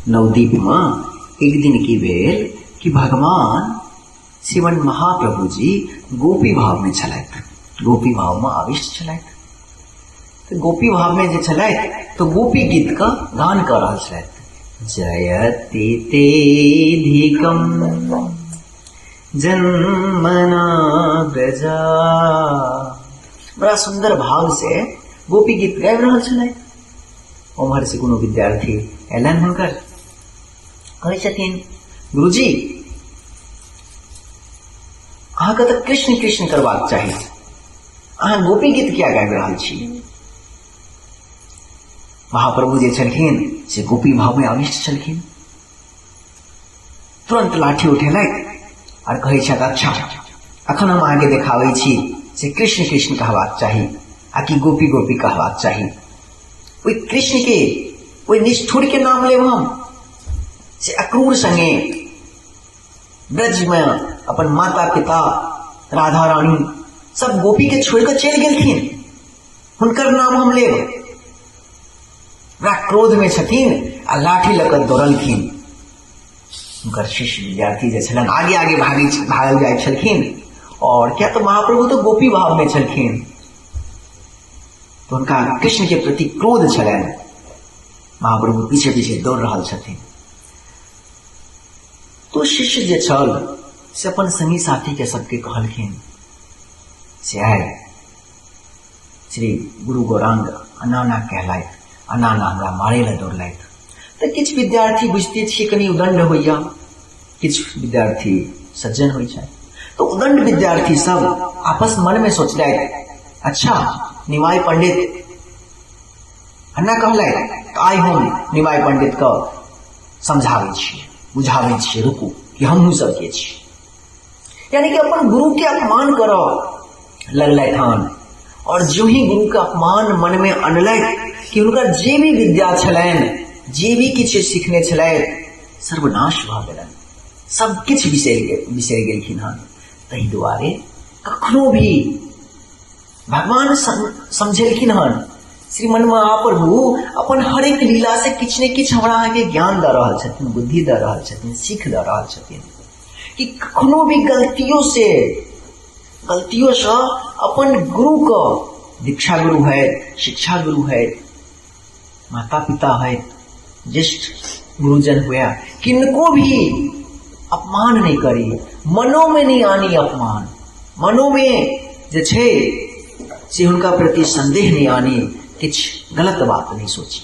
नवदीप में एक दिन की बेर कि भगवान श्रीमन महाप्रभु जी गोपी भाव में छलैथ, गोपी भाव में आविष्ट छलैथ। तो गोपी भाव में जे छलैथ तो गोपी गीत का गान कर रहल छलैथ। जयति तेधिकम जन्मना ब्रजा, बड़ा सुंदर भाव से गोपी गीत गाबि रहल छलैथ। उम्हर से कोनो विद्यार्थी एलन हुनकर कहै छथिन, गुरुजी अहाँके तऽ कृष्ण कृष्ण करबाक चाही, अहाँ गोपी गीत किया गाबि रहल छी। महाप्रभु जे छलखिन से गोपी भाव में आविष्ट छलखिन। तुरंत लाठी उठेलथि और कहै छथि, अच्छा अखन हम अहाँके देखाबै छी से कृष्ण कृष्ण कहबाक चाही आ कि गोपी गोपी कहबाक चाही। ओहि कृष्ण के, ओहि निष्ठुर के नाम लेब हम, से अक्रूर संगे ब्रज में अपन माता पिता राधा रानी सब गोपी के छोड़ कर चलि गेलखिन, हुनकर नाम हम लेब। बड़ा क्रोध में छथिन आ लाठी लकर दौड़लखिन। हुनकर शिष्य विद्यार्थी जे छलन आगे आगे भागल जाय छलखिन, और क्या तो महाप्रभु तो गोपी भाव में छलखिन, तो उनका कृष्ण के प्रति क्रोध छलन। महाप्रभु पीछे पीछे दौड़ रहल छथिन। तो शिष्य जे छल से अपन संगी साथी के सबके कहलखिन से आय श्री गुरु गौरांग अनाना कहलथि, अनाना हमरा मारे ला दौड़लथि। तो किछु विद्यार्थी बुझते छियै कनि उदंड होइया, किछु विद्यार्थी सज्जन होइ छै। तो उदंड विद्यार्थी सब आपस मन में सोचलथि, अच्छा निमाय पंडित अन्ना कहलथि, आइ हम निमाय पंडित के समझाबै छी, बुझाबै छी, रुकू कि हमहूँ सब के छी। यानी कि अपन गुरु के अपमान करऽ लगलथि हन। और जो ही गुरु का अपमान मन में अनलथि कि हुनकर जे भी विद्या छलनि, जे भी किछु सीखने छलथि, सर्वनाश भऽ गेलनि, सब किछु बिसरि गेलखिन हन। ताहि दुआरे कखनो भी भगवान समझेलखिन हन, श्रीमन महाप्रभु अपन हरेक लीला से किछु ने किछु हमरा अहाँके ज्ञान दऽ रहल छथिन, बुद्धि दऽ रहल छथिन, सीख दऽ रहल छथिन, कि कखनो भी गलतियों से अपन गुरु को, दीक्षा गुरु है, शिक्षा गुरु है, माता पिता है, ज्येष्ठ गुरुजन हुआ, किनको भी अपमान नहीं करी, मनो में नहीं आनी अपमान, मनो में जे छे से उनका प्रति संदेह नहीं आनी, किछ गलत बात नहीं सोची।